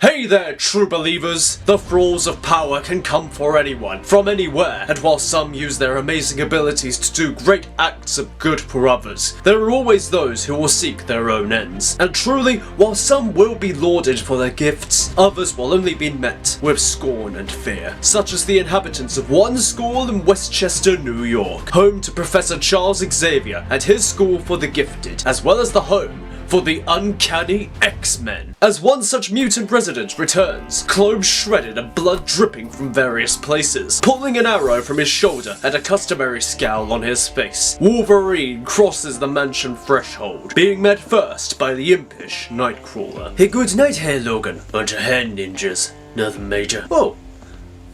Hey there, true believers! The thralls of power can come for anyone, from anywhere, and while some use their amazing abilities to do great acts of good for others, there are always those who will seek their own ends. And truly, while some will be lauded for their gifts, others will only be met with scorn and fear, such as the inhabitants of one school in Westchester, New York, home to Professor Charles Xavier and his school for the gifted, as well as the home for the uncanny X-Men. As one such mutant resident returns, clothes shredded and blood dripping from various places, pulling an arrow from his shoulder and a customary scowl on his face, Wolverine crosses the mansion threshold, being met first by the impish Nightcrawler. Hey, good night here, Logan. Bunch of hand ninjas. Nothing major. Oh,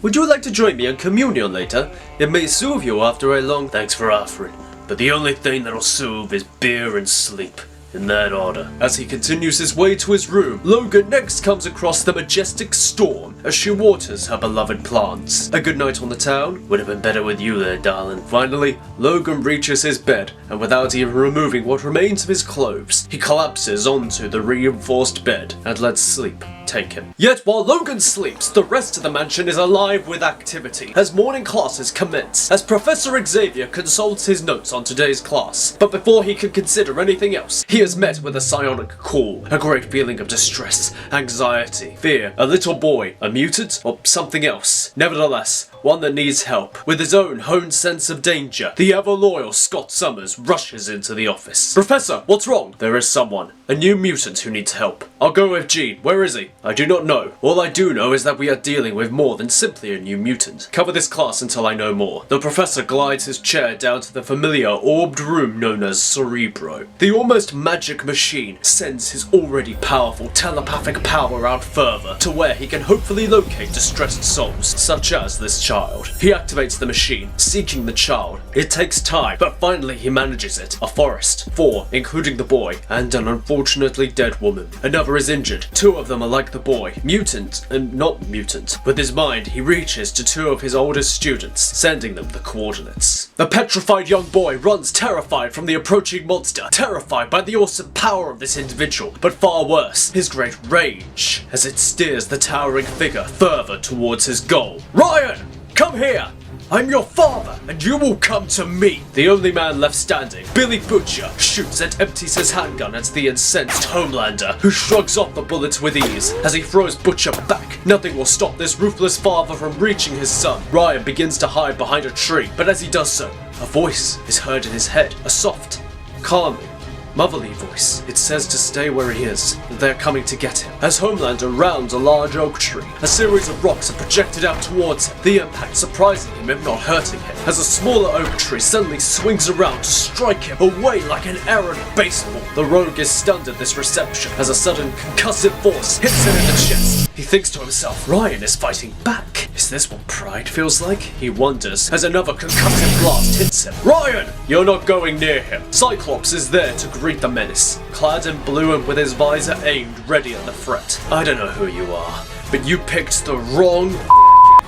would you like to join me on communion later? It may soothe you after a long— Thanks for offering, but the only thing that'll soothe is beer and sleep. In that order. As he continues his way to his room, Logan next comes across the majestic Storm as she waters her beloved plants. A good night on the town? Would have been better with you there, darling. Finally, Logan reaches his bed, and without even removing what remains of his clothes, he collapses onto the reinforced bed and lets sleep take him. Yet while Logan sleeps, the rest of the mansion is alive with activity as morning classes commence, as Professor Xavier consults his notes on today's class. But before he can consider anything else, he is met with a psionic call, a great feeling of distress, anxiety, fear, a little boy, a mutant, or something else. Nevertheless, one that needs help. With his own honed sense of danger, the ever-loyal Scott Summers rushes into the office. Professor, what's wrong? There is someone, a new mutant who needs help. I'll go with Gene. Where is he? I do not know. All I do know is that we are dealing with more than simply a new mutant. Cover this class until I know more. The professor glides his chair down to the familiar orbed room known as Cerebro. The almost magic machine sends his already powerful telepathic power out further to where he can hopefully locate distressed souls, such as this child. He activates the machine, seeking the child. It takes time, but finally he manages it. A forest. 4, including the boy, and an unfortunately dead woman. Another is injured. 2 of them are like the boy, mutant and not mutant. With his mind, he reaches to 2 of his oldest students, sending them the coordinates. The petrified young boy runs terrified from the approaching monster, terrified by the awesome power of this individual, but far worse, his great rage, as it steers the towering figure further towards his goal. Ryan! Come here! I'm your father, and you will come to me! The only man left standing, Billy Butcher, shoots and empties his handgun at the incensed Homelander, who shrugs off the bullets with ease. As he throws Butcher back, nothing will stop this ruthless father from reaching his son. Ryan begins to hide behind a tree, but as he does so, a voice is heard in his head, a soft, calming, motherly voice. It says to stay where he is, that they're coming to get him. As Homelander rounds a large oak tree, a series of rocks are projected out towards him, the impact surprising him if not hurting him, as a smaller oak tree suddenly swings around to strike him away like an errant baseball. The rogue is stunned at this reception, as a sudden concussive force hits him in the chest. He thinks to himself, Ryan is fighting back. Is this what pride feels like? He wonders, as another concussive blast hits him. Ryan! You're not going near him. Cyclops is there to greet the menace, clad in blue and with his visor aimed ready at the threat. I don't know who you are, but you picked the wrong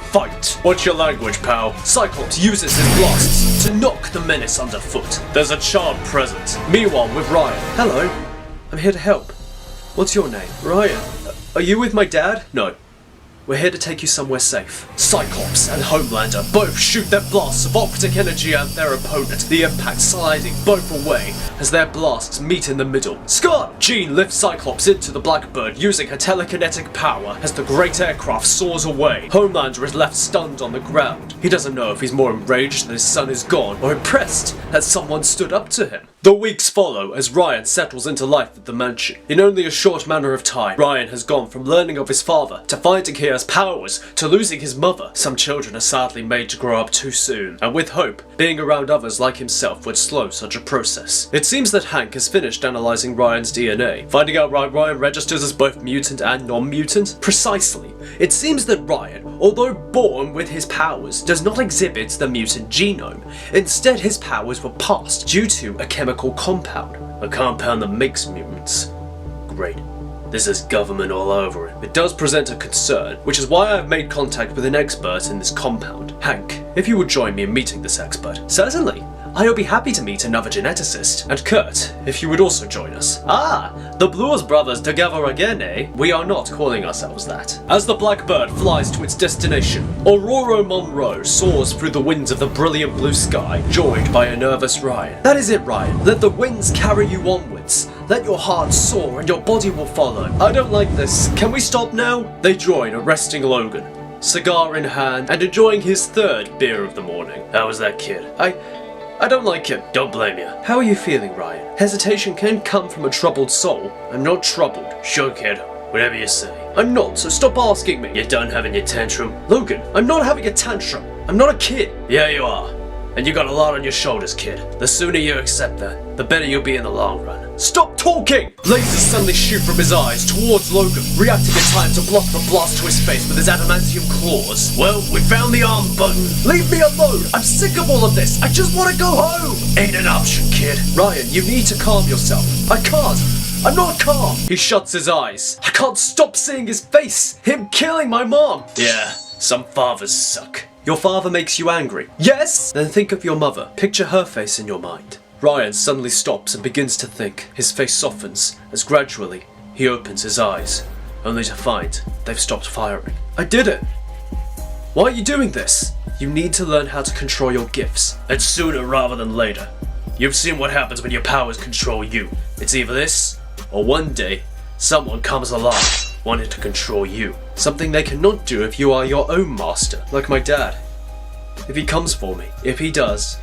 fight. Watch your language, pal. Cyclops uses his blasts to knock the menace underfoot. There's a charm present. Meanwhile, with Ryan. Hello. I'm here to help. What's your name? Ryan. Are you with my dad? No. We're here to take you somewhere safe. Cyclops and Homelander both shoot their blasts of optic energy at their opponent, the impact sliding both away as their blasts meet in the middle. Scott! Jean lifts Cyclops into the Blackbird using her telekinetic power as the great aircraft soars away. Homelander is left stunned on the ground. He doesn't know if he's more enraged that his son is gone or impressed that someone stood up to him. The weeks follow as Ryan settles into life at the mansion. In only a short manner of time, Ryan has gone from learning of his father to finding he has powers to losing his mother. Some children are sadly made to grow up too soon, and with hope, being around others like himself would slow such a process. It seems that Hank has finished analysing Ryan's DNA, finding out why Ryan registers as both mutant and non-mutant. Precisely. It seems that Ryan, although born with his powers, does not exhibit the mutant genome. Instead, his powers were passed due to a chemical compound. A compound that makes mutants. Great. This is government all over it. It does present a concern, which is why I have made contact with an expert in this compound. Hank, if you would join me in meeting this expert. Certainly. I'll be happy to meet another geneticist. And Kurt, if you would also join us. Ah, the Blues brothers together again, eh? We are not calling ourselves that. As the Blackbird flies to its destination, Aurora Monroe soars through the winds of the brilliant blue sky, joined by a nervous Ryan. That is it, Ryan. Let the winds carry you onwards. Let your heart soar and your body will follow. I don't like this. Can we stop now? They join, arresting Logan, cigar in hand, and enjoying his third beer of the morning. How was that kid? I don't like him. Don't blame you. How are you feeling, Ryan? Hesitation can come from a troubled soul. I'm not troubled. Sure, kid. Whatever you say. I'm not, so stop asking me. You're done having your tantrum? Logan, I'm not having a tantrum. I'm not a kid. Yeah, you are. And you got a lot on your shoulders, kid. The sooner you accept that, the better you'll be in the long run. Stop talking! Lasers suddenly shoot from his eyes towards Logan, reacting in time to block the blast to his face with his adamantium claws. Well, we found the arm button. Leave me alone! I'm sick of all of this! I just want to go home! Ain't an option, kid. Ryan, you need to calm yourself. I can't. I'm not calm. He shuts his eyes. I can't stop seeing his face. Him killing my mom. Yeah, some fathers suck. Your father makes you angry? Yes? Then think of your mother. Picture her face in your mind. Ryan suddenly stops and begins to think. His face softens as gradually he opens his eyes, only to find they've stopped firing. I did it! Why are you doing this? You need to learn how to control your gifts, and sooner rather than later. You've seen what happens when your powers control you. It's either this, or one day, someone comes along wanting to control you. Something they cannot do if you are your own master, like my dad. If he comes for me, if he does,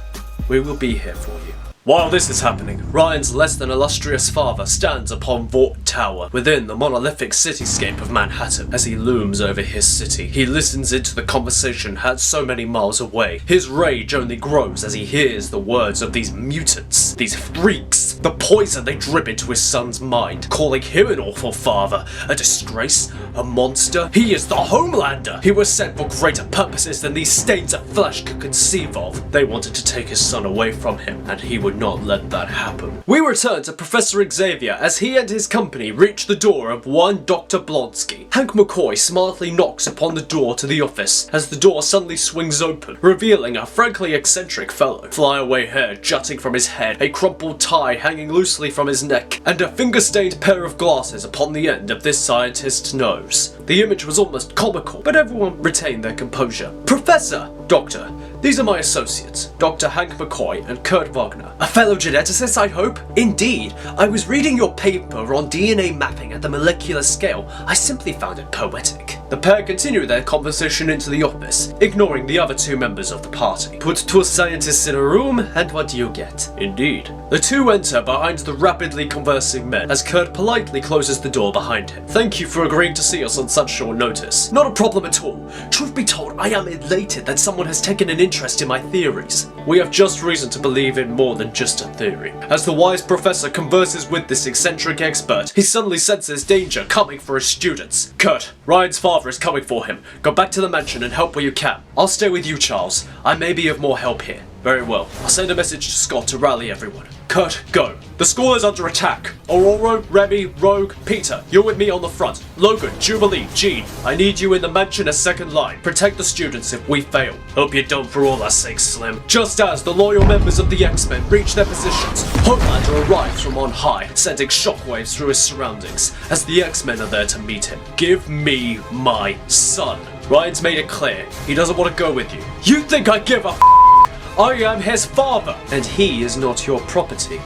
we will be here for you. While this is happening, Ryan's less than illustrious father stands upon Vought Tower within the monolithic cityscape of Manhattan. As he looms over his city, he listens into the conversation had so many miles away. His rage only grows as he hears the words of these mutants, these freaks, the poison they drip into his son's mind, calling him an awful father, a disgrace, a monster. He is the Homelander! He was sent for greater purposes than these stains of flesh could conceive of. They wanted to take his son away from him, and he would not let that happen. We return to Professor Xavier as he and his company reach the door of one Dr. Blonsky. Hank McCoy smartly knocks upon the door to the office as the door suddenly swings open, revealing a frankly eccentric fellow. Flyaway hair jutting from his head, a crumpled tie hanging loosely from his neck, and a finger-stained pair of glasses upon the end of this scientist's nose. The image was almost comical, but everyone retained their composure. Professor! Doctor, these are my associates, Dr. Hank McCoy and Kurt Wagner. A fellow geneticist, I hope? Indeed. I was reading your paper on DNA mapping at the molecular scale. I simply found it poetic. The pair continue their conversation into the office, ignoring the other two members of the party. Put two scientists in a room, and what do you get? Indeed. The two enter behind the rapidly conversing men, as Kurt politely closes the door behind him. Thank you for agreeing to see us on such short notice. Not a problem at all. Truth be told, I am elated that someone has taken an interest in my theories. We have just reason to believe in more than just a theory. As the wise professor converses with this eccentric expert, he suddenly senses danger coming for his students. Kurt, Ryan's father is coming for him. Go back to the mansion and help where you can. I'll stay with you, Charles. I may be of more help here. Very well. I'll send a message to Scott to rally everyone. Kurt, go. The school is under attack. Aurora, Remy, Rogue, Peter, you're with me on the front. Logan, Jubilee, Jean, I need you in the mansion as second line. Protect the students if we fail. Hope you don't for all our sakes, Slim. Just as the loyal members of the X-Men reach their positions, Homelander arrives from on high, sending shockwaves through his surroundings, as the X-Men are there to meet him. Give me my son. Ryan's made it clear, he doesn't want to go with you. You think I give a I am his father, and he is not your property.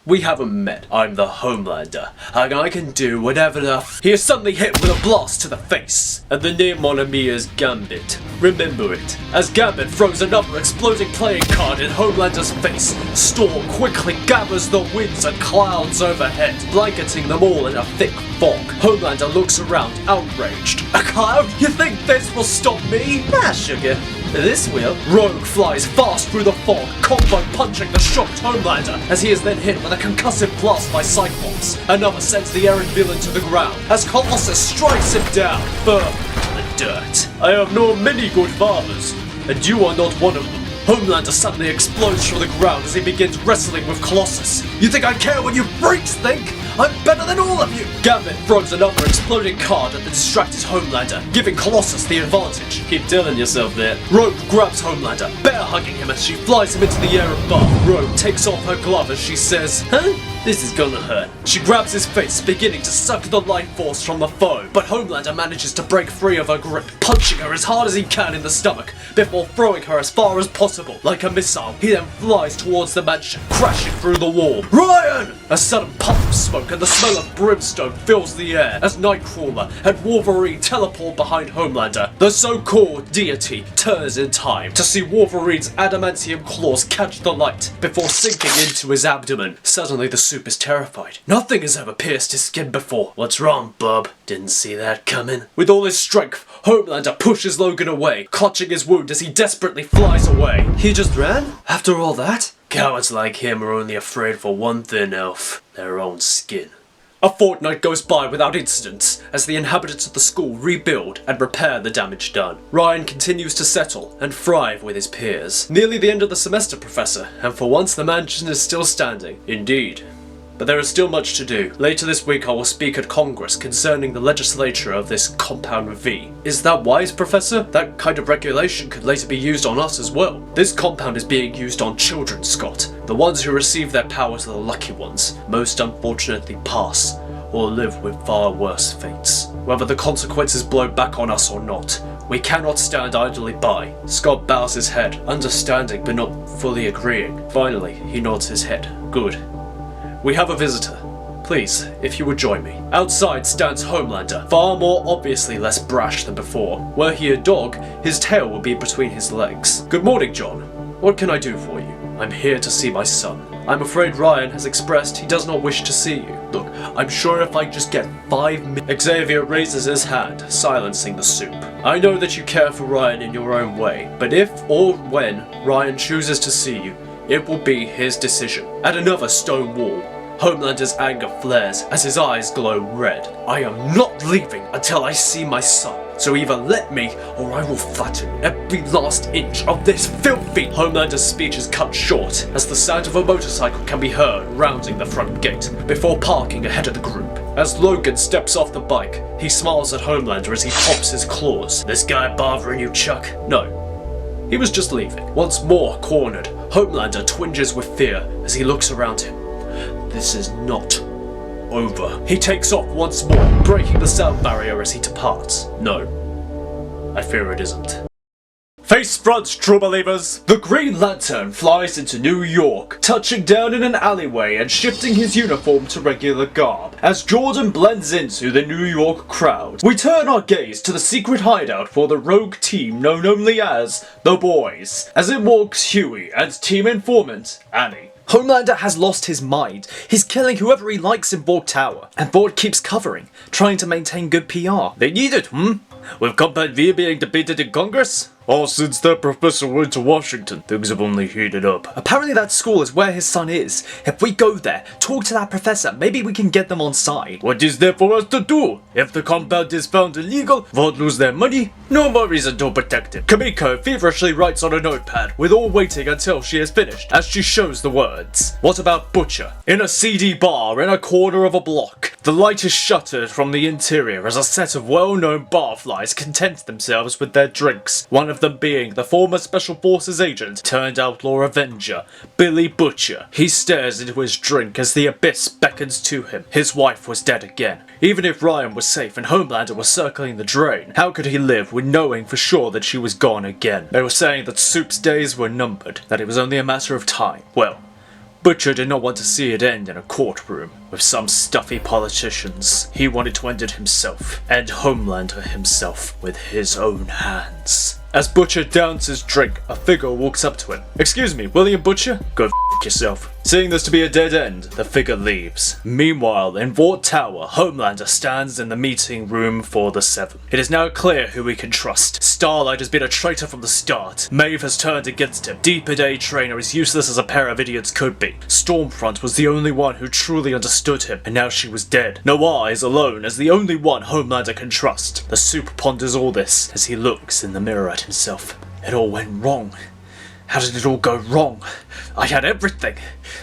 We haven't met. I'm the Homelander, and I can do whatever the He is suddenly hit with a blast to the face, and the name on me is Gambit. Remember it. As Gambit throws another exploding playing card in Homelander's face, Storm quickly gathers the winds and clouds overhead, blanketing them all in a thick fog. Homelander looks around, outraged. A cloud? You think this will stop me? Nah, sugar. This will. Rogue flies fast through the fog, combo punching the shocked Homelander, as he is then hit with a concussive blast by Cyclops. Another sends the errant villain to the ground, as Colossus strikes him down, firm in the dirt. I have known many good fathers, and you are not one of them. Homelander suddenly explodes from the ground as he begins wrestling with Colossus. You think I care what you freaks think? I'm better than all of you! Gambit throws another exploding card at the distracted Homelander, giving Colossus the advantage. Keep telling yourself that. Rogue grabs Homelander, bear hugging him as she flies him into the air above. Rogue takes off her glove as she says, "Huh? This is gonna hurt." She grabs his face, beginning to suck the life force from the foe, but Homelander manages to break free of her grip, punching her as hard as he can in the stomach, before throwing her as far as possible, like a missile. He then flies towards the mansion, crashing through the wall. Ryan! A sudden puff of smoke and the smell of brimstone fills the air as Nightcrawler and Wolverine teleport behind Homelander. The so-called deity turns in time to see Wolverine's adamantium claws catch the light before sinking into his abdomen. Suddenly the Soup is terrified. Nothing has ever pierced his skin before. What's wrong, bub? Didn't see that coming. With all his strength, Homelander pushes Logan away, clutching his wound as he desperately flies away. He just ran? After all that? Cowards like him are only afraid for one thing, Elf. Their own skin. A fortnight goes by without incidents as the inhabitants of the school rebuild and repair the damage done. Ryan continues to settle and thrive with his peers. Nearly the end of the semester, Professor, and for once the mansion is still standing. Indeed. But there is still much to do. Later this week I will speak at Congress concerning the legislature of this Compound V. Is that wise, Professor? That kind of regulation could later be used on us as well. This compound is being used on children, Scott. The ones who receive their powers are the lucky ones. Most unfortunately pass, or live with far worse fates. Whether the consequences blow back on us or not, we cannot stand idly by. Scott bows his head, understanding but not fully agreeing. Finally, he nods his head. Good. We have a visitor. Please, if you would join me. Outside stands Homelander, far more obviously less brash than before. Were he a dog, his tail would be between his legs. Good morning, John. What can I do for you? I'm here to see my son. I'm afraid Ryan has expressed he does not wish to see you. Look, I'm sure if I just get 5 minutes... Xavier raises his hand, silencing the Soup. I know that you care for Ryan in your own way, but if or when Ryan chooses to see you, it will be his decision. At another stone wall, Homelander's anger flares as his eyes glow red. I am not leaving until I see my son. So either let me, or I will flatten every last inch of this filthy... Homelander's speech is cut short, as the sound of a motorcycle can be heard rounding the front gate, before parking ahead of the group. As Logan steps off the bike, he smiles at Homelander as he pops his claws. This guy bothering you, Chuck? No. He was just leaving. Once more cornered, Homelander twinges with fear as he looks around him. This is not over. He takes off once more, breaking the sound barrier as he departs. No, I fear it isn't. Face front, true believers! The Green Lantern flies into New York, touching down in an alleyway and shifting his uniform to regular garb. As Jordan blends into the New York crowd, we turn our gaze to the secret hideout for the rogue team known only as the Boys, as it walks Huey and team informant Annie. Homelander has lost his mind. He's killing whoever he likes in Borg Tower, and Borg keeps covering, trying to maintain good PR. They need it, With Compound V being debated in Congress? Oh, since that professor went to Washington, things have only heated up. Apparently that school is where his son is. If we go there, talk to that professor, maybe we can get them on side. What is there for us to do? If the compound is found illegal, won't lose their money, no more reason to protect it. Kamiko feverishly writes on a notepad, with all waiting until she is finished, as she shows the words. What about Butcher? In a seedy bar in a corner of a block, the light is shuttered from the interior as a set of well-known barflies content themselves with their drinks. One of them being the former Special Forces agent turned outlaw Avenger, Billy Butcher. He stares into his drink as the abyss beckons to him. His wife was dead again. Even if Ryan was safe and Homelander was circling the drain, how could he live with knowing for sure that she was gone again? They were saying that Soup's days were numbered, that it was only a matter of time. Well, Butcher did not want to see it end in a courtroom with some stuffy politicians. He wanted to end it himself, and Homelander himself with his own hands. As Butcher downs his drink, a figure walks up to him. Excuse me, William Butcher? Go f*** yourself. Seeing this to be a dead end, the figure leaves. Meanwhile, in Vought Tower, Homelander stands in the meeting room for the Seven. It is now clear who we can trust. Starlight has been a traitor from the start. Maeve has turned against him. D-Per-Day Trainer is useless as a pair of idiots could be. Stormfront was the only one who truly understood him, and now she was dead. Noir is alone as the only one Homelander can trust. The Soup ponders all this as he looks in the mirror at himself. It all went wrong. How did it all go wrong? I had everything.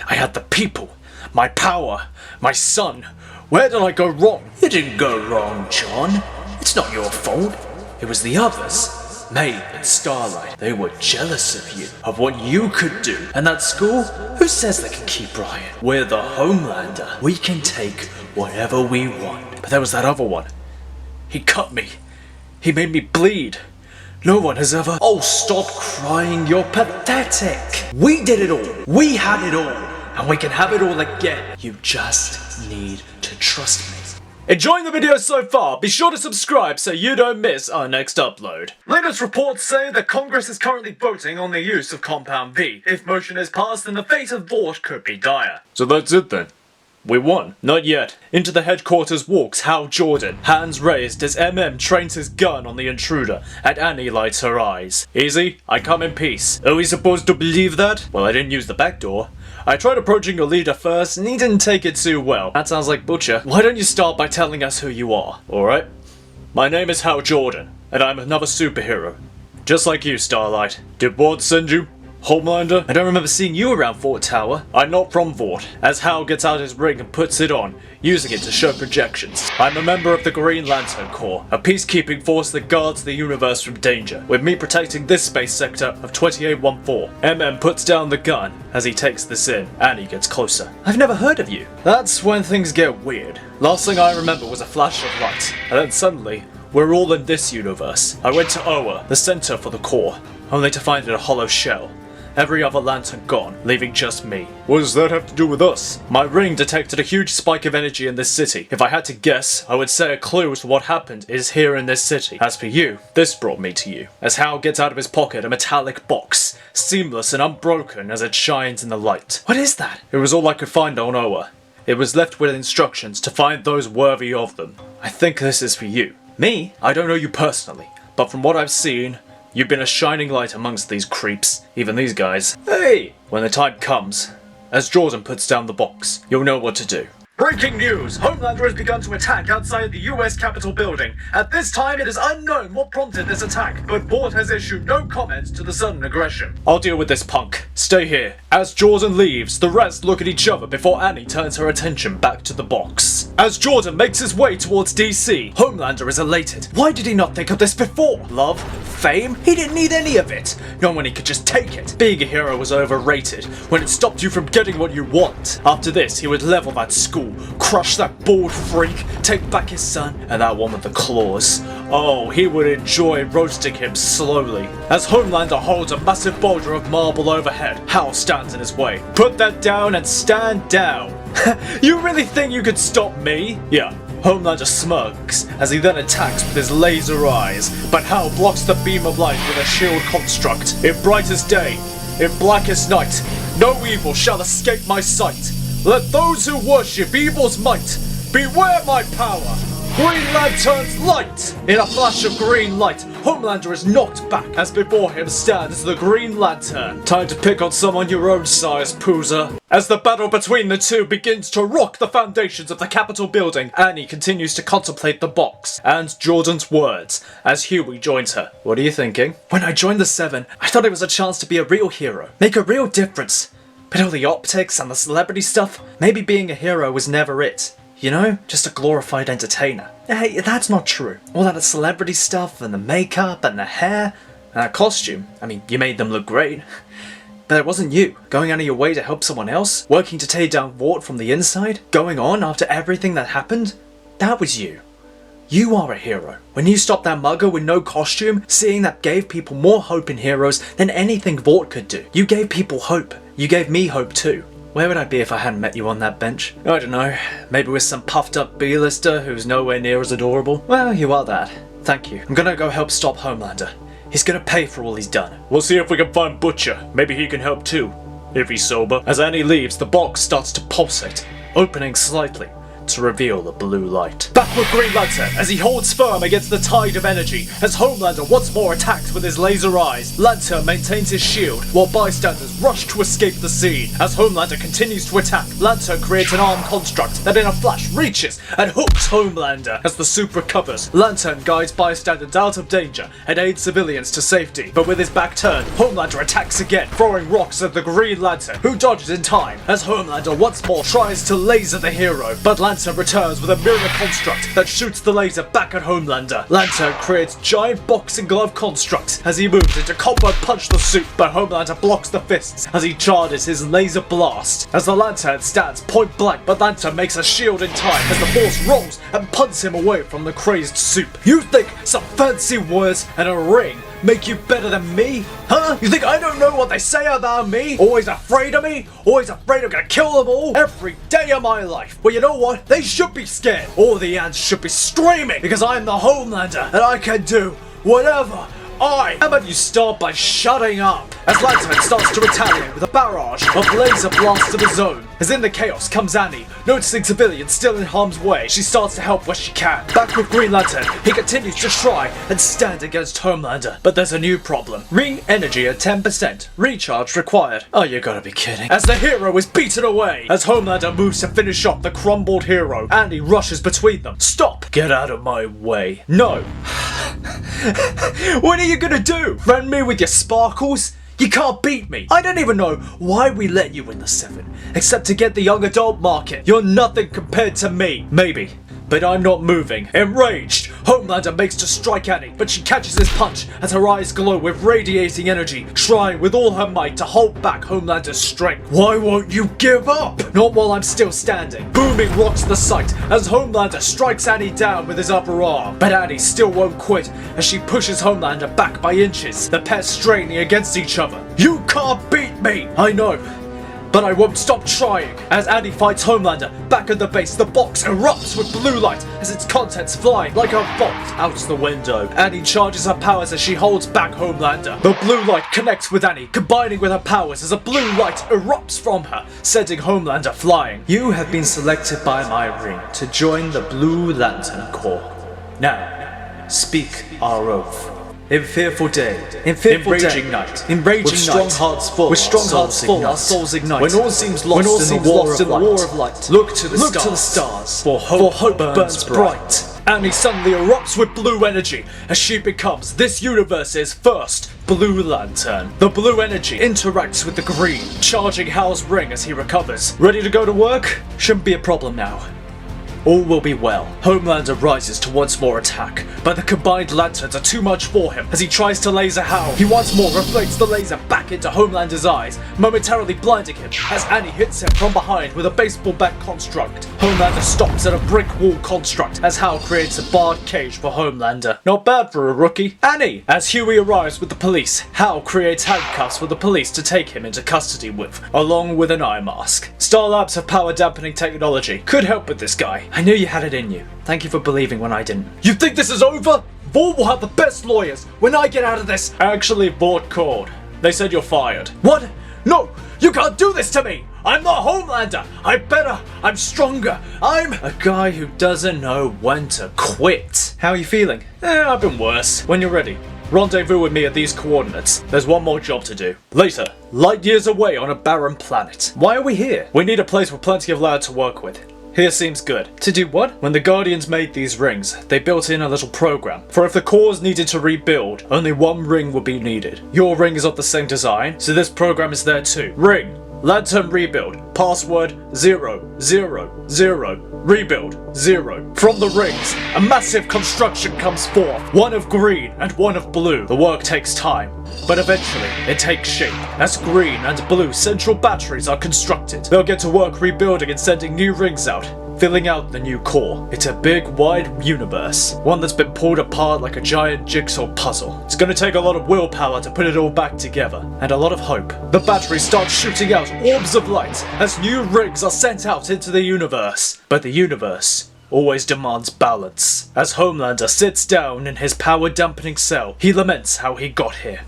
I had the people, my power, my son. Where did I go wrong? You didn't go wrong, John. It's not your fault. It was the others. May and Starlight. They were jealous of you, of what you could do. And that school? Who says they can keep Ryan? We're the Homelander. We can take whatever we want. But there was that other one. He cut me. He made me bleed. No one has ever... Oh, stop crying. You're pathetic. We did it all. We had it all. And we can have it all again. You just need to trust me. Enjoying the video so far? Be sure to subscribe so you don't miss our next upload. Latest reports say that Congress is currently voting on the use of Compound V. If motion is passed, then the fate of Vought could be dire. So that's it then. We won. Not yet. Into the headquarters walks Hal Jordan, hands raised as MM trains his gun on the intruder, and Annie lights her eyes. Easy, I come in peace. Are we supposed to believe that? Well, I didn't use the back door. I tried approaching your leader first, and he didn't take it too well. That sounds like Butcher. Why don't you start by telling us who you are, alright? My name is Hal Jordan, and I'm another superhero. Just like you, Starlight. Did Vought send you? Homelander? I don't remember seeing you around Vought Tower. I'm not from Vought, as Hal gets out his ring and puts it on, using it to show projections. I'm a member of the Green Lantern Corps, a peacekeeping force that guards the universe from danger, with me protecting this space sector of 2814. MM puts down the gun as he takes this in, and he gets closer. I've never heard of you. That's when things get weird. Last thing I remember was a flash of light, and then suddenly, we're all in this universe. I went to Oa, the center for the Corps, only to find it a hollow shell. Every other lantern gone, leaving just me. What does that have to do with us? My ring detected a huge spike of energy in this city. If I had to guess, I would say a clue to what happened is here in this city. As for you, this brought me to you. As Hal gets out of his pocket a metallic box, seamless and unbroken as it shines in the light. What is that? It was all I could find on Oa. It was left with instructions to find those worthy of them. I think this is for you. Me? I don't know you personally, but from what I've seen, you've been a shining light amongst these creeps, even these guys. Hey! When the time comes, as Jordan puts down the box, you'll know what to do. Breaking news! Homelander has begun to attack outside the US Capitol building. At this time, it is unknown what prompted this attack, but Vought has issued no comments to the sudden aggression. I'll deal with this punk. Stay here. As Jordan leaves, the rest look at each other before Annie turns her attention back to the box. As Jordan makes his way towards DC, Homelander is elated. Why did he not think of this before? Love? Fame? He didn't need any of it. Not when he could just take it. Being a hero was overrated, when it stopped you from getting what you want. After this, he would level that school, crush that bald freak, take back his son, and that one with the claws. Oh, he would enjoy roasting him slowly. As Homelander holds a massive boulder of marble overhead, Hal stands in his way. Put that down and stand down. You really think you could stop me? Yeah. Homelander smirks as he then attacks with his laser eyes, but Hal blocks the beam of light with a shield construct. In brightest day, in blackest night, no evil shall escape my sight. Let those who worship evil's might beware my power. Green Lantern's light! In a flash of green light, Homelander is knocked back as before him stands the Green Lantern. Time to pick on someone your own size, Pooza. As the battle between the two begins to rock the foundations of the Capitol building, Annie continues to contemplate the box and Jordan's words as Huey joins her. What are you thinking? When I joined the Seven, I thought it was a chance to be a real hero, make a real difference. But all the optics and the celebrity stuff, maybe being a hero was never it. You know, just a glorified entertainer. Hey, that's not true. All that celebrity stuff and the makeup and the hair and that costume, I mean, you made them look great. But it wasn't you. Going out of your way to help someone else, working to tear down Vought from the inside, going on after everything that happened, that was you. You are a hero. When you stopped that mugger with no costume, seeing that gave people more hope in heroes than anything Vought could do. You gave people hope. You gave me hope too. Where would I be if I hadn't met you on that bench? I don't know, maybe with some puffed up B-lister who's nowhere near as adorable? Well, you are that. Thank you. I'm gonna go help stop Homelander. He's gonna pay for all he's done. We'll see if we can find Butcher. Maybe he can help too, if he's sober. As Annie leaves, the box starts to pulsate, opening slightly to reveal the blue light. Back with Green Lantern as he holds firm against the tide of energy as Homelander once more attacks with his laser eyes. Lantern maintains his shield while bystanders rush to escape the scene. As Homelander continues to attack, Lantern creates an arm construct that in a flash reaches and hooks Homelander. As the suit recovers, Lantern guides bystanders out of danger and aids civilians to safety. But with his back turned, Homelander attacks again, throwing rocks at the Green Lantern, who dodges in time as Homelander once more tries to laser the hero. But Lantern Lantern returns with a mirror construct that shoots the laser back at Homelander. Lantern creates giant boxing glove constructs as he moves into combo punch the suit, but Homelander blocks the fists as he charges his laser blast. As the Lantern stands point blank, but Lantern makes a shield in time as the force rolls and punts him away from the crazed soup. You think some fancy words and a ring make you better than me? Huh? You think I don't know what they say about me? Always afraid of me? Always afraid I'm gonna kill them all? Every day of my life. Well, you know what? They should be scared. All the ants should be screaming because I'm the Homelander and I can do whatever How about you start by shutting up? As Lantern starts to retaliate with a barrage of laser blasts of his own. As in the chaos comes Annie, noticing civilians still in harm's way, she starts to help where she can. Back with Green Lantern, he continues to try and stand against Homelander. But there's a new problem. Ring energy at 10%. Recharge required. Oh, you gotta be kidding. As the hero is beaten away, as Homelander moves to finish off the crumbled hero, Annie rushes between them. Stop! Get out of my way. No. What are you gonna do? Friend me with your sparkles? You can't beat me. I don't even know why we let you in the 7, except to get the young adult market. You're nothing compared to me. Maybe, but I'm not moving. Enraged, Homelander makes to strike Annie, but she catches his punch as her eyes glow with radiating energy, trying with all her might to hold back Homelander's strength. Why won't you give up? Not while I'm still standing. Booming rocks the site as Homelander strikes Annie down with his upper arm. But Annie still won't quit as she pushes Homelander back by inches, the pairs straining against each other. You can't beat me! I know, but I won't stop trying. As Annie fights Homelander back at the base, the box erupts with blue light as its contents fly like a bolt out the window. Annie charges her powers as she holds back Homelander. The blue light connects with Annie, combining with her powers as a blue light erupts from her, sending Homelander flying. You have been selected by my ring to join the Blue Lantern Corps. Now, speak our oath. In fearful day, in raging night, with strong hearts full, our souls ignite. When all seems lost in the war of light, look to the stars, for hope burns bright. Annie suddenly erupts with blue energy as she becomes this universe's first Blue Lantern. The blue energy interacts with the green, charging Hal's ring as he recovers. Ready to go to work? Shouldn't be a problem now. All will be well. Homelander rises to once more attack, but the combined lanterns are too much for him as he tries to laser Hal. He once more reflects the laser back into Homelander's eyes, momentarily blinding him as Annie hits him from behind with a baseball bat construct. Homelander stops at a brick wall construct as Hal creates a barred cage for Homelander. Not bad for a rookie. Annie! As Huey arrives with the police, Hal creates handcuffs for the police to take him into custody with, along with an eye mask. Star Labs have power dampening technology. Could help with this guy. I knew you had it in you. Thank you for believing when I didn't. You think this is over? Vought will have the best lawyers when I get out of this. Actually, Vought called. They said you're fired. What? No, you can't do this to me. I'm not Homelander. I'm better. I'm stronger. I'm a guy who doesn't know when to quit. How are you feeling? I've been worse. When you're ready, rendezvous with me at these coordinates. There's one more job to do. Later, light years away on a barren planet. Why are we here? We need a place with plenty of land to work with. Here seems good. To do what? When the Guardians made these rings, they built in a little program. For if the cores needed to rebuild, only one ring would be needed. Your ring is of the same design, so this program is there too. Ring. Lantern rebuild. Password 000. Rebuild 0. From the rings, a massive construction comes forth. One of green and one of blue. The work takes time, but eventually it takes shape. As green and blue central batteries are constructed, they'll get to work rebuilding and sending new rings out, filling out the new core. It's a big, wide universe, one that's been pulled apart like a giant jigsaw puzzle. It's gonna take a lot of willpower to put it all back together, and a lot of hope. The batteries start shooting out orbs of light as new rings are sent out into the universe. But the universe always demands balance. As Homelander sits down in his power-dampening cell, he laments how he got here,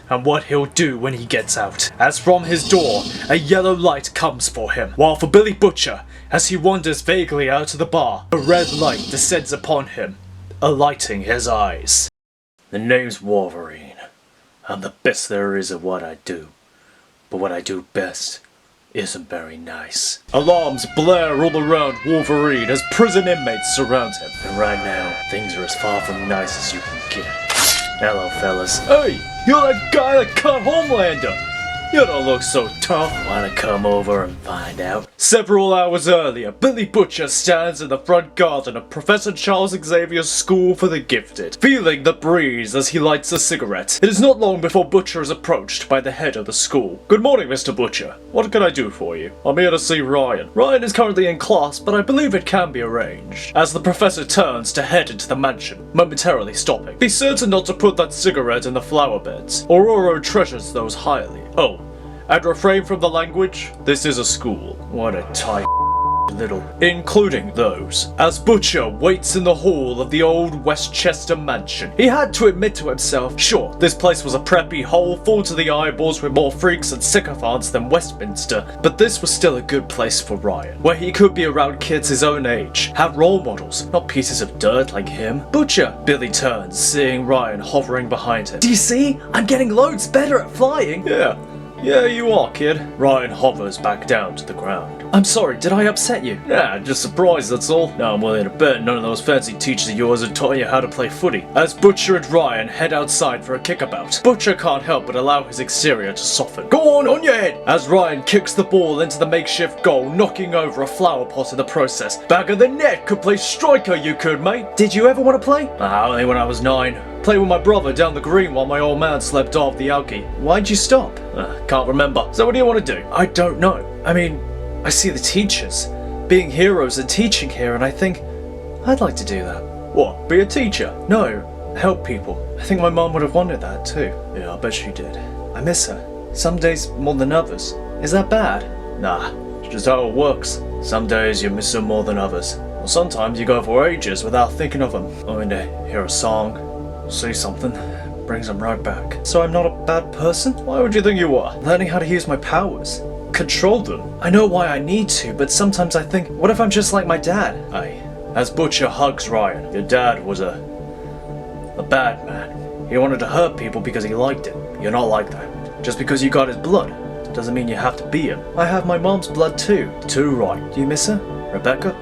and what he'll do when he gets out. As from his door, a yellow light comes for him, while for Billy Butcher, as he wanders vaguely out of the bar, a red light descends upon him, alighting his eyes. The name's Wolverine. I'm the best there is at what I do, but what I do best isn't very nice. Alarms blare all around Wolverine as prison inmates surround him. And right now, things are as far from nice as you can get. Hello, fellas. Hey, you're that guy that cut Homelander. You don't look so tough. Wanna come over and find out? Several hours earlier, Billy Butcher stands in the front garden of Professor Charles Xavier's School for the Gifted, feeling the breeze as he lights a cigarette. It is not long before Butcher is approached by the head of the school. Good morning, Mr. Butcher. What can I do for you? I'm here to see Ryan. Ryan is currently in class, but I believe it can be arranged. As the professor turns to head into the mansion, momentarily stopping. Be certain not to put that cigarette in the flower beds. Aurora treasures those highly. Oh, and refrain from the language. This is a school. What a tight little. Including those. As Butcher waits in the hall of the old Westchester mansion, he had to admit to himself, sure, this place was a preppy hole full to the eyeballs with more freaks and sycophants than Westminster, but this was still a good place for Ryan, where he could be around kids his own age, have role models, not pieces of dirt like him. Butcher! Billy turns, seeing Ryan hovering behind him. Do you see? I'm getting loads better at flying. Yeah, you are, kid. Ryan hovers back down to the ground. I'm sorry, did I upset you? Yeah, just surprised, that's all. Now I'm willing to bet none of those fancy teachers of yours have taught you how to play footy. As Butcher and Ryan head outside for a kickabout, Butcher can't help but allow his exterior to soften. Go on your head! As Ryan kicks the ball into the makeshift goal, knocking over a flower pot in the process. Back of the net, could play striker you could, mate. Did you ever want to play? Only when I was 9. Played with my brother down the green while my old man slept off the alky. Why'd you stop? Can't remember. So what do you want to do? I don't know. I mean, I see the teachers being heroes and teaching here, and I think I'd like to do that. What, be a teacher? No, help people. I think my mom would have wanted that too. Yeah, I bet she did. I miss her. Some days more than others. Is that bad? Nah, it's just how it works. Some days you miss them more than others. Or sometimes you go for ages without thinking of them. Only to hear a song, see something, brings them right back. So I'm not a bad person? Why would you think you are? Learning how to use my powers. Control them. I know why I need to, but sometimes I think, what if I'm just like my dad? Aye. As Butcher hugs Ryan, your dad was a bad man. He wanted to hurt people because he liked it. You're not like that. Just because you got his blood, doesn't mean you have to be him. I have my mom's blood too. Too right. Do you miss her? Rebecca?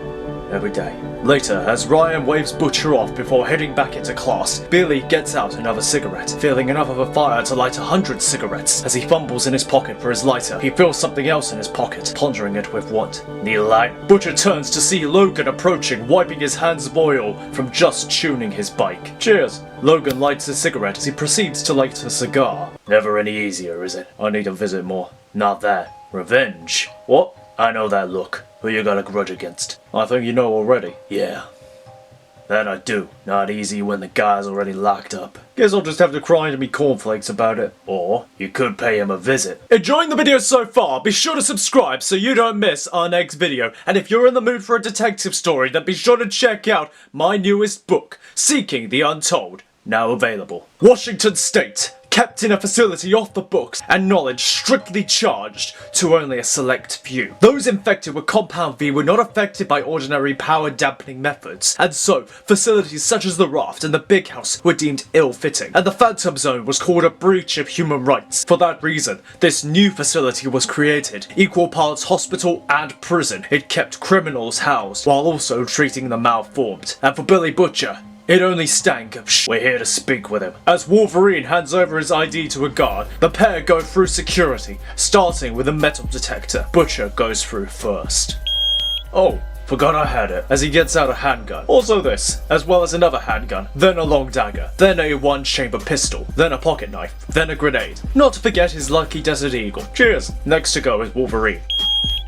Every day. Later, as Ryan waves Butcher off before heading back into class, Billy gets out another cigarette, feeling enough of a fire to light 100 cigarettes. As he fumbles in his pocket for his lighter, he feels something else in his pocket, pondering it with what? Need a light? Butcher turns to see Logan approaching, wiping his hands of oil from just tuning his bike. Cheers! Logan lights a cigarette as he proceeds to light a cigar. Never any easier, is it? I need to visit more. Not that. Revenge. What? I know that look. Who you got a grudge against? I think you know already. Yeah. That I do. Not easy when the guy's already locked up. Guess I'll just have to cry into me cornflakes about it. Or, you could pay him a visit. Enjoying the video so far? Be sure to subscribe so you don't miss our next video. And if you're in the mood for a detective story, then be sure to check out my newest book, Seeking the Untold. Now available. Washington State. Kept in a facility off the books and knowledge strictly charged to only a select few. Those infected with Compound V were not affected by ordinary power dampening methods, and so facilities such as the Raft and the Big House were deemed ill-fitting, and the Phantom Zone was called a breach of human rights. For that reason, this new facility was created, equal parts hospital and prison. It kept criminals housed while also treating the malformed. And for Billy Butcher, it only stank of We're here to speak with him. As Wolverine hands over his ID to a guard, the pair go through security, starting with a metal detector. Butcher goes through first. Oh, forgot I had it. As he gets out a handgun. Also this, as well as another handgun, then a long dagger, then a one-chamber pistol, then a pocket knife, then a grenade. Not to forget his lucky Desert Eagle. Cheers. Next to go is Wolverine.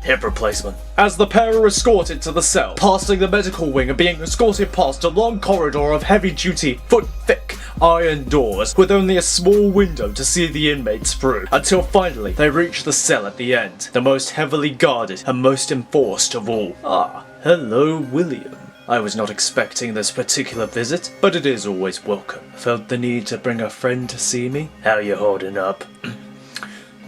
Hip replacement. As the pair are escorted to the cell, passing the medical wing and being escorted past a long corridor of heavy-duty, foot-thick iron doors with only a small window to see the inmates through, until finally they reach the cell at the end, the most heavily guarded and most enforced of all. Ah, hello William. I was not expecting this particular visit, but it is always welcome. Felt the need to bring a friend to see me. How you holding up?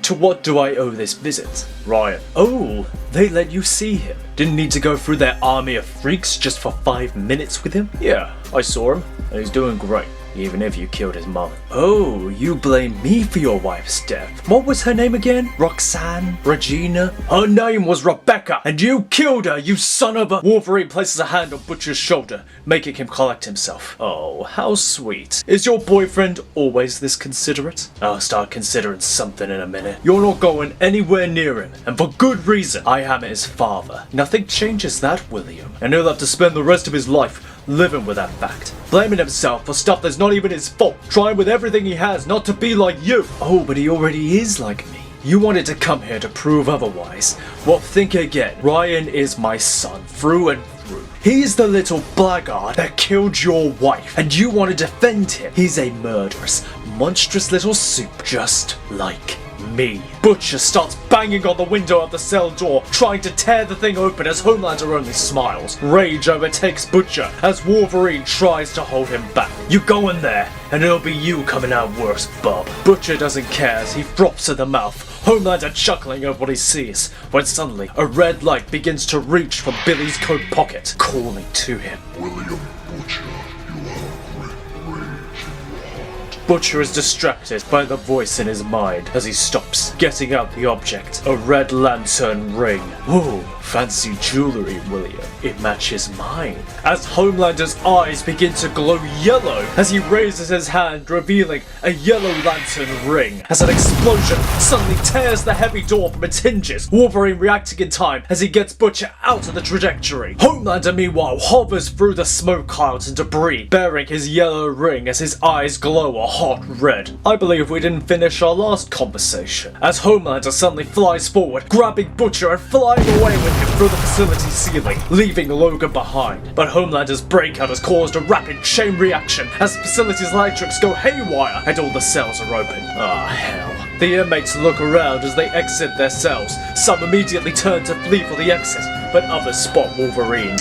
To what do I owe this visit? Ryan. Oh, they let you see him. Didn't need to go through their army of freaks just for 5 minutes with him? Yeah, I saw him. and he's doing great, even if you killed his mom. Oh, you blame me for your wife's death. What was her name again? Roxanne? Regina? Her name was Rebecca, and you killed her, you son of a... Wolverine places a hand on Butcher's shoulder, making him collect himself. Oh, how sweet. Is your boyfriend always this considerate? I'll start considering something in a minute. You're not going anywhere near him, and for good reason. I am his father. Nothing changes that, William. And he'll have to spend the rest of his life living with that fact. Blaming himself for stuff that's not even his fault. Trying with everything he has not to be like you. Oh, but he already is like me. You wanted to come here to prove otherwise. Well, think again. Ryan is my son, through and through. He's the little blackguard that killed your wife, and you want to defend him. He's a murderous, monstrous little soup, just like me. Butcher starts banging on the window of the cell door, trying to tear the thing open as Homelander only smiles. Rage overtakes Butcher as Wolverine tries to hold him back. You go in there, and it'll be you coming out worse, bub. Butcher doesn't care as he froths at the mouth, Homelander chuckling over what he sees, when suddenly a red light begins to reach from Billy's coat pocket, calling to him. William Butcher, you have a great rage in your heart. Butcher is distracted by the voice in his mind as he stops, getting out the object, a red lantern ring. Whoa, fancy jewelry, William. It matches mine. As Homelander's eyes begin to glow yellow as he raises his hand, revealing a yellow lantern ring. As an explosion suddenly tears the heavy door from its hinges, Wolverine reacting in time as he gets Butcher out of the trajectory. Homelander, meanwhile, hovers through the smoke clouds and debris, bearing his yellow ring as his eyes glow a hot red. I believe we didn't finish our last conversation, as Homelander suddenly flies forward, grabbing Butcher and flying away with him through the facility ceiling, leaving Logan behind. But Homelander's breakout has caused a rapid chain reaction as the facility's electrics go haywire and all the cells are open. Ah, hell. The inmates look around as they exit their cells. Some immediately turn to flee for the exit, but others spot Wolverine.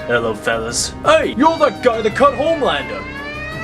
Hello, fellas. Hey, you're that guy that cut Homelander.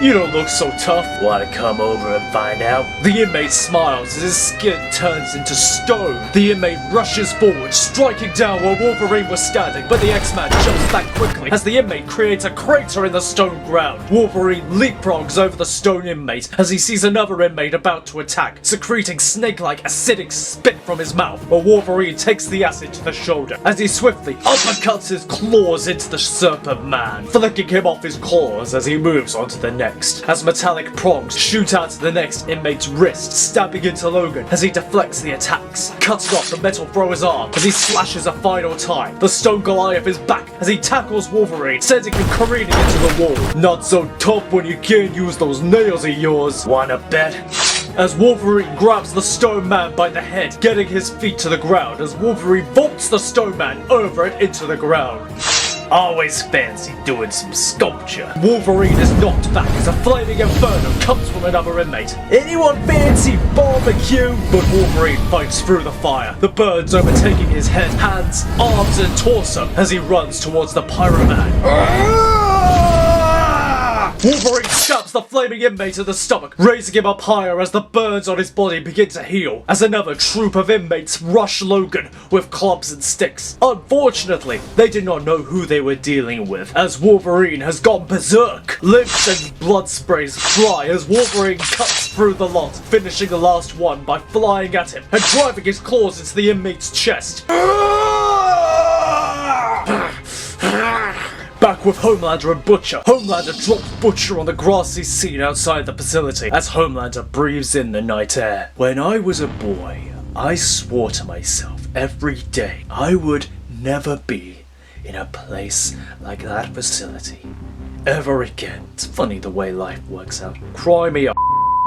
You don't look so tough. Want to come over and find out? The inmate smiles as his skin turns into stone. The inmate rushes forward, striking down where Wolverine was standing, but the X-Man jumps back quickly as the inmate creates a crater in the stone ground. Wolverine leapfrogs over the stone inmate as he sees another inmate about to attack, secreting snake-like acidic spit from his mouth, but Wolverine takes the acid to the shoulder as he swiftly uppercuts his claws into the Serpent Man, flicking him off his claws as he moves on to the next. As metallic prongs shoot out to the next inmate's wrist, stabbing into Logan as he deflects the attacks, cutting off the metal thrower's arm as he slashes a final time. The stone Goliath is back as he tackles Wolverine, sending him careening into the wall. Not so tough when you can't use those nails of yours. Wanna bet? As Wolverine grabs the Stone Man by the head, getting his feet to the ground as Wolverine vaults the Stone Man over and into the ground. Always fancy doing some sculpture. Wolverine is knocked back as a flaming inferno comes from another inmate. Anyone fancy barbecue? But Wolverine fights through the fire, the burns overtaking his head, hands, arms, and torso as he runs towards the Pyroman. Wolverine stabs the flaming inmate in the stomach, raising him up higher as the burns on his body begin to heal, as another troop of inmates rush Logan with clubs and sticks. Unfortunately, they did not know who they were dealing with, as Wolverine has gone berserk. Lips and blood sprays fly as Wolverine cuts through the lot, finishing the last one by flying at him and driving his claws into the inmate's chest. Back with Homelander and Butcher. Homelander drops Butcher on the grassy scene outside the facility as Homelander breathes in the night air. When I was a boy, I swore to myself every day I would never be in a place like that facility ever again. It's funny the way life works out. Cry me a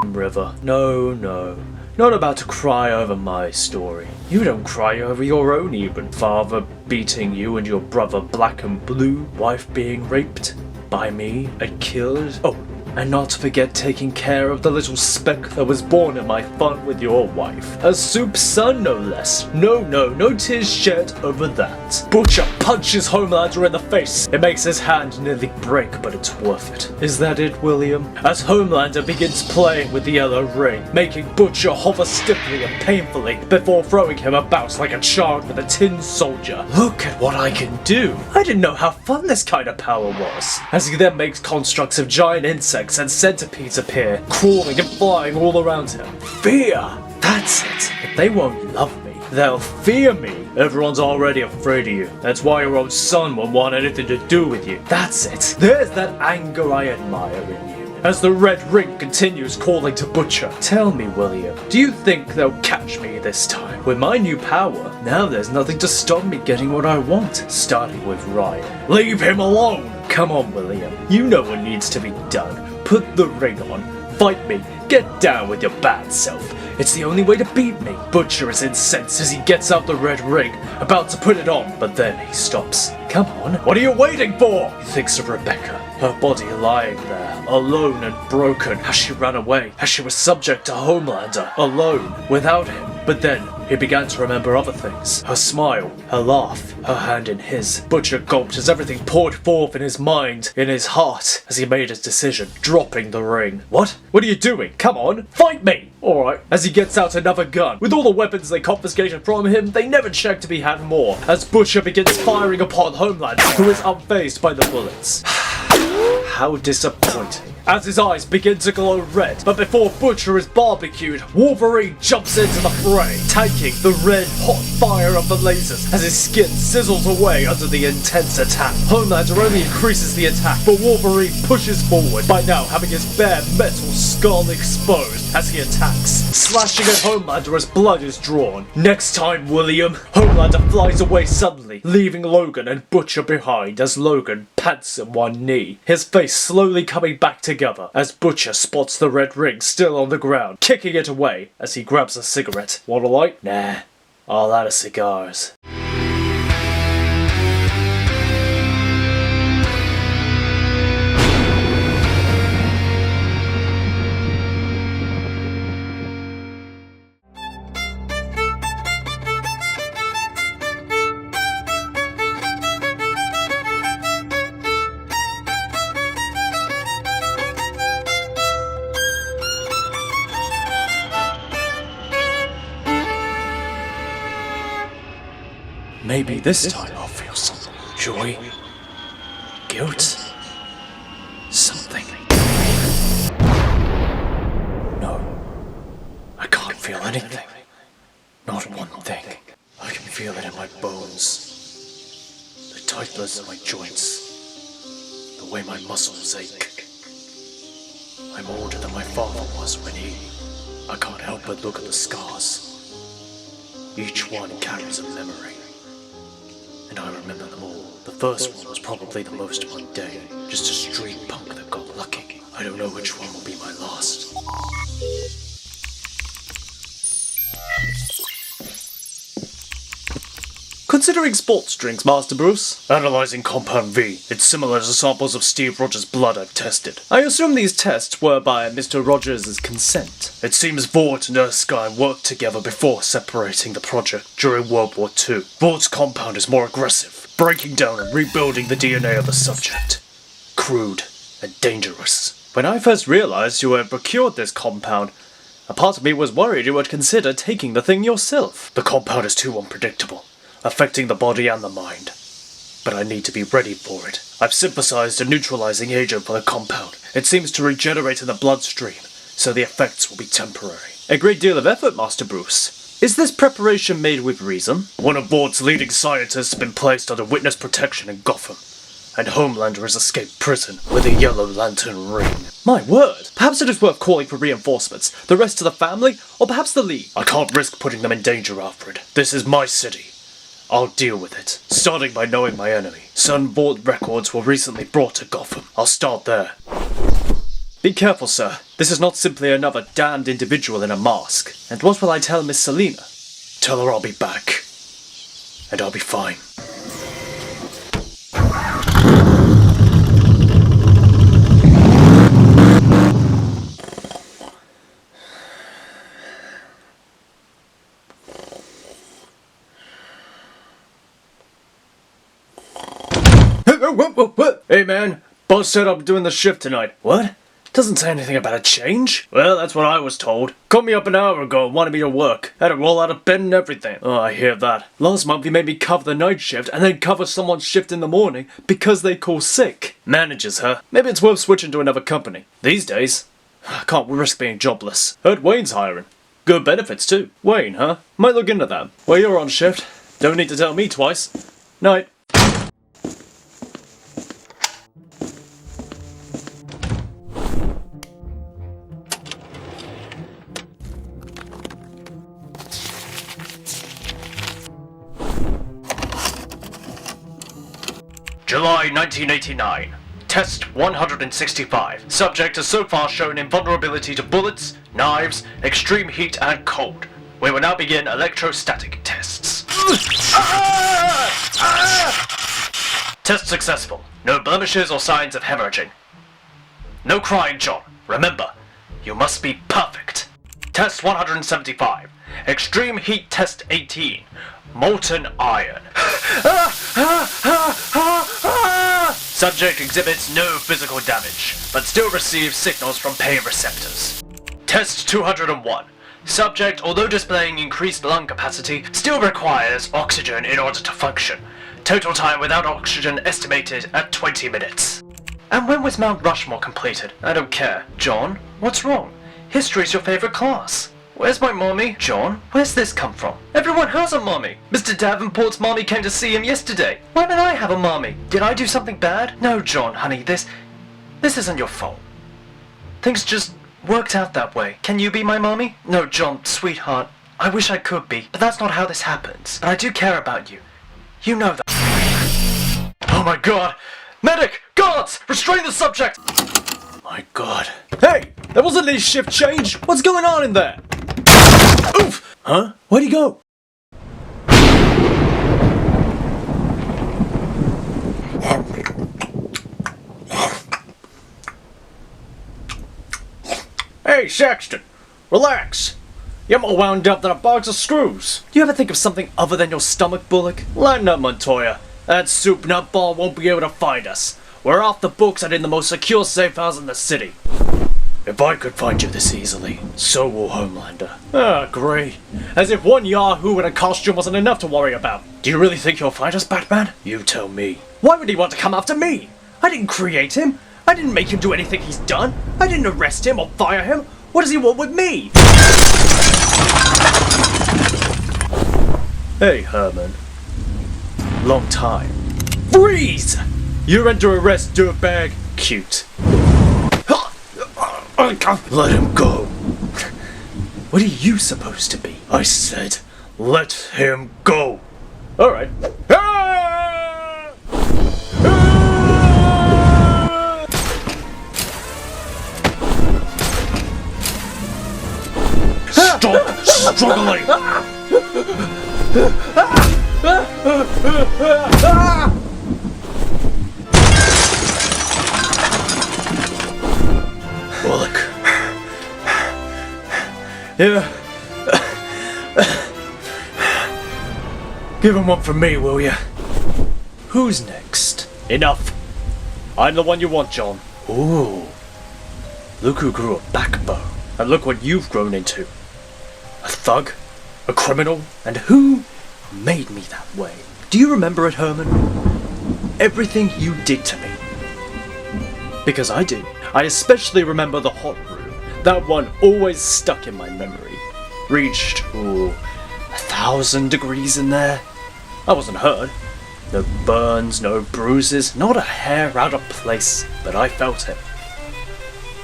river. No. Not about to cry over my story. You don't cry over your own even. Father beating you and your brother black and blue. Wife being raped by me and killed. Oh, And not to forget taking care of the little speck that was born in my fun with your wife. A soup's son, no less. No tears shed over that. Butcher punches Homelander in the face. It makes his hand nearly break, but it's worth it. Is that it, William? As Homelander begins playing with the yellow ring, making Butcher hover stiffly and painfully before throwing him about like a child with a tin soldier. Look at what I can do. I didn't know how fun this kind of power was. As he then makes constructs of giant insects and centipedes appear, crawling and flying all around him. Fear! That's it. If they won't love me, they'll fear me. Everyone's already afraid of you. That's why your own son won't want anything to do with you. That's it. There's that anger I admire in you. As the red ring continues calling to Butcher. Tell me, William, do you think they'll catch me this time? With my new power, now there's nothing to stop me getting what I want, starting with Ryan. Leave him alone! Come on, William. You know what needs to be done. Put the ring on. Fight me. Get down with your bad self. It's the only way to beat me. Butcher is incensed as he gets out the red ring, about to put it on, but then he stops. Come on, what are you waiting for? He thinks of Rebecca, her body lying there, alone and broken, as she ran away, as she was subject to Homelander, alone, without him. But then, he began to remember other things. Her smile, her laugh, her hand in his. Butcher gulped as everything poured forth in his mind, in his heart, as he made his decision, dropping the ring. What? What are you doing? Come on, fight me! Alright. As he gets out another gun. With all the weapons they confiscated from him, they never checked if he had more. As Butcher begins firing upon Homelander, who is unfazed by the bullets. How disappointing. As his eyes begin to glow red, but before Butcher is barbecued, Wolverine jumps into the fray, tanking the red hot fire of the lasers as his skin sizzles away under the intense attack. Homelander only increases the attack, but Wolverine pushes forward, by now having his bare metal skull exposed as he attacks, slashing at Homelander as blood is drawn. Next time, William, Homelander flies away suddenly, leaving Logan and Butcher behind as Logan pants at one knee, his face slowly coming back together as Butcher spots the red ring still on the ground, kicking it away as he grabs a cigarette. Want a light? Nah, all out of cigars. Maybe this time I'll feel some joy, guilt, something. No, I can't feel anything. Not one thing. I can feel it in my bones, the tightness of my joints, the way my muscles ache. I'm older than my father was when I can't help but look at the scars. Each one carries a memory. And I remember them all. The first one was probably the most mundane, just a street punk that got lucky. I don't know which one will be my last. Considering sports drinks, Master Bruce? Analyzing Compound V. It's similar to samples of Steve Rogers' blood I've tested. I assume these tests were by Mr. Rogers' consent. It seems Vought and Erskine worked together before separating the project during World War II. Vaught's compound is more aggressive, breaking down and rebuilding the DNA of the subject. Crude and dangerous. When I first realized you had procured this compound, a part of me was worried you would consider taking the thing yourself. The compound is too unpredictable, affecting the body and the mind. But I need to be ready for it. I've synthesized a neutralizing agent for the compound. It seems to regenerate in the bloodstream, so the effects will be temporary. A great deal of effort, Master Bruce. Is this preparation made with reason? One of Vaught's leading scientists has been placed under witness protection in Gotham, and Homelander has escaped prison with a Yellow Lantern ring. My word! Perhaps it is worth calling for reinforcements. The rest of the family, or perhaps the League. I can't risk putting them in danger, Alfred. This is my city. I'll deal with it, starting by knowing my enemy. Some Vought records were recently brought to Gotham. I'll start there. Be careful, sir. This is not simply another damned individual in a mask. And what will I tell Miss Selina? Tell her I'll be back. And I'll be fine. Hey man, boss said I'm doing the shift tonight. What? Doesn't say anything about a change. Well, that's what I was told. Called me up an hour ago and wanted me to work. Had to roll out of bed and everything. Oh, I hear that. Last month he made me cover the night shift and then cover someone's shift in the morning because they call sick. Managers, huh? Maybe it's worth switching to another company. These days, I can't risk being jobless. Heard Wayne's hiring. Good benefits too. Wayne, huh? Might look into that. Well, you're on shift. Don't need to tell me twice. Night. July 1989. Test 165. Subject has so far shown invulnerability to bullets, knives, extreme heat, and cold. We will now begin electrostatic tests. Test successful. No blemishes or signs of hemorrhaging. No crying, John. Remember, you must be perfect. Test 175. Extreme heat test 18. Molten iron. Subject exhibits no physical damage, but still receives signals from pain receptors. Test 201. Subject, although displaying increased lung capacity, still requires oxygen in order to function. Total time without oxygen estimated at 20 minutes. And when was Mount Rushmore completed? I don't care. John, what's wrong? History's your favorite class. Where's my mommy? John, where's this come from? Everyone has a mommy. Mr. Davenport's mommy came to see him yesterday. Why don't I have a mommy? Did I do something bad? No, John, honey, this isn't your fault. Things just worked out that way. Can you be my mommy? No, John, sweetheart. I wish I could be, but that's not how this happens. But I do care about you. You know that. Oh my god! Medic! Guards! Restrain the subject! My god. Hey! There wasn't any shift change! What's going on in there? Oof! Huh? Where'd he go? Hey, Sexton! Relax! You're more wound up than a box of screws. Do you ever think of something other than your stomach, Bullock? Lighten up, Montoya. That soup nutball won't be able to find us. We're off the books and in the most secure safe house in the city. If I could find you this easily, so will Homelander. Ah, great. As if one yahoo in a costume wasn't enough to worry about. Do you really think he'll find us, Batman? You tell me. Why would he want to come after me? I didn't create him. I didn't make him do anything he's done. I didn't arrest him or fire him. What does he want with me? Hey, Herman. Long time. Freeze! You're under arrest, dirtbag. Cute. Let him go. What are you supposed to be? I said, let him go. Alright. Stop struggling! Bullock. Yeah. Give him one from me, will ya? Who's next? Enough. I'm the one you want, John. Ooh. Look who grew a backbone. And look what you've grown into. A thug, a criminal, and who made me that way? Do you remember it, Herman? Everything you did to me. Because I do. I especially remember the hot room. That one always stuck in my memory. Reached, 1,000 degrees in there. I wasn't hurt. No burns, no bruises, not a hair out of place, but I felt it.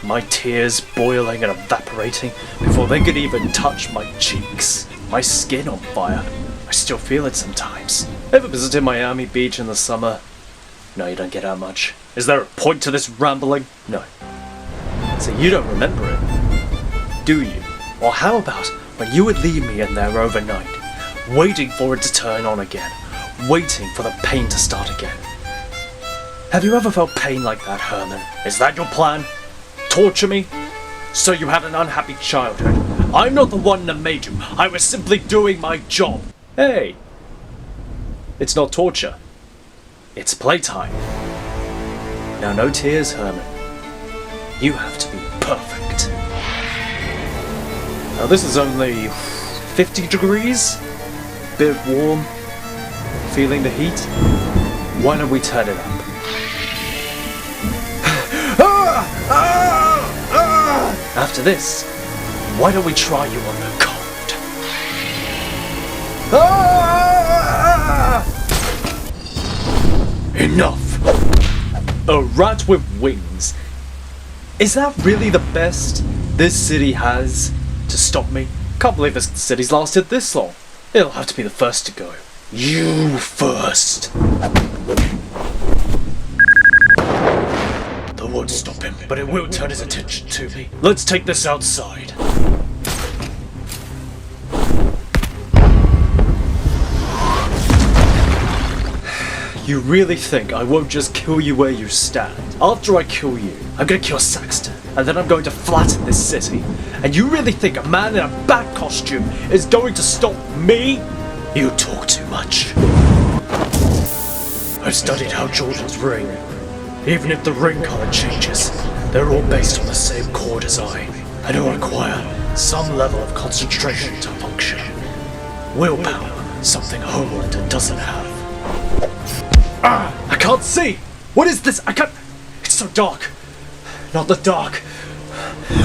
My tears boiling and evaporating before they could even touch my cheeks. My skin on fire. I still feel it sometimes. Ever visited Miami Beach in the summer? No, you don't get out much. Is there a point to this rambling? No. So you don't remember it, do you? Or how about when you would leave me in there overnight, waiting for it to turn on again, waiting for the pain to start again? Have you ever felt pain like that, Herman? Is that your plan? Torture me? So you had an unhappy childhood. I'm not the one that made you. I was simply doing my job. Hey. It's not torture. It's playtime. Now no tears, Herman. You have to be perfect. Now this is only 50 degrees? Bit warm. Feeling the heat? Why don't we turn it up? After this, why don't we try you on the cold? Enough! A rat with wings. Is that really the best this city has to stop me? Can't believe this city's lasted this long. It'll have to be the first to go. You first. That won't stop him, but it will turn his attention to me. Let's take this outside. You really think I won't just kill you where you stand? After I kill you, I'm gonna kill Saxton, and then I'm going to flatten this city. And you really think a man in a bat costume is going to stop me? You talk too much. I've studied how Jordan's ring. Even if the ring color changes, they're all based on the same core design. I don't require some level of concentration to function. Willpower, something Homelander doesn't have. I can't see! What is this? I can't... It's so dark. Not the dark.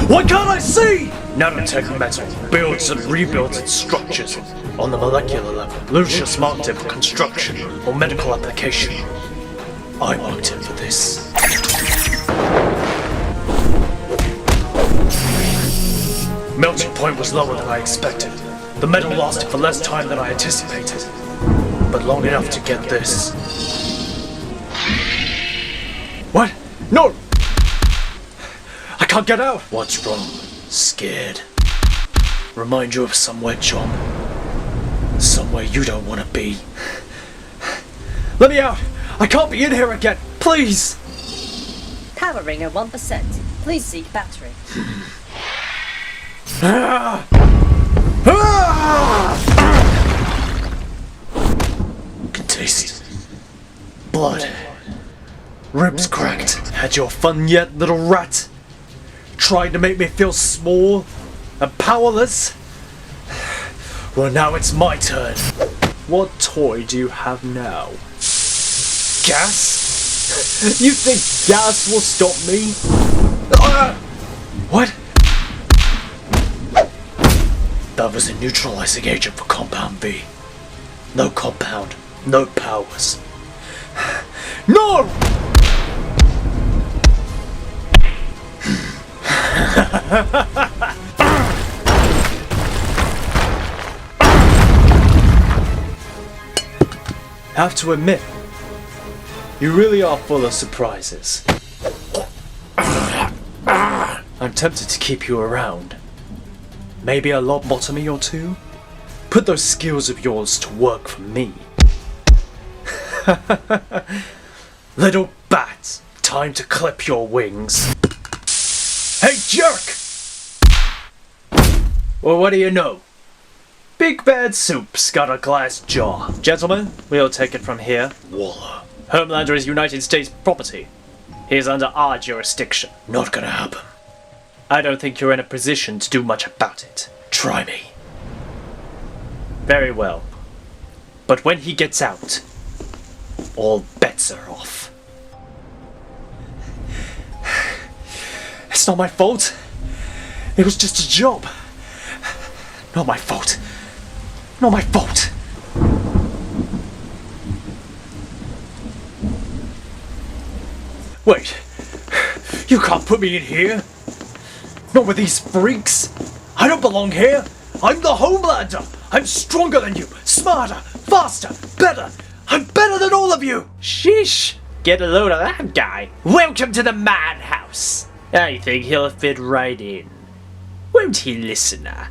Why can't I see? Nanotech metal builds and rebuilds its structures. On the molecular level, Lucius marked it for construction or medical application. I marked it for this. Melting point was lower than I expected. The metal lasted for less time than I anticipated, but long enough to get this. What? No! I can't get out! What's wrong? Scared. Remind you of somewhere, John. Somewhere you don't want to be. Let me out! I can't be in here again! Please! Powering at 1%. Please seek battery. Can taste blood. Ribs cracked. Had your fun yet, little rat? Trying to make me feel small and powerless? Well, now it's my turn. What toy do you have now? Gas? You think gas will stop me? What? That was a neutralizing agent for Compound B. No compound, no powers. No! Have to admit, you really are full of surprises. I'm tempted to keep you around. Maybe a lobotomy or two? Put those skills of yours to work for me. Little bat, time to clip your wings. Hey, jerk! Well, what do you know? Big Bad Soup's got a glass jaw. Gentlemen, we'll take it from here. Waller. Homelander is United States property. He's under our jurisdiction. Not gonna happen. I don't think you're in a position to do much about it. Try me. Very well. But when he gets out, all bets are off. It's not my fault. It was just a job. Not my fault. Not my fault. Wait. You can't put me in here. Not with these freaks. I don't belong here. I'm the Homelander. I'm stronger than you. Smarter. Faster. Better. I'm better than all of you. Sheesh. Get a load of that guy. Welcome to the madhouse. I think he'll fit right in. Won't he, listener?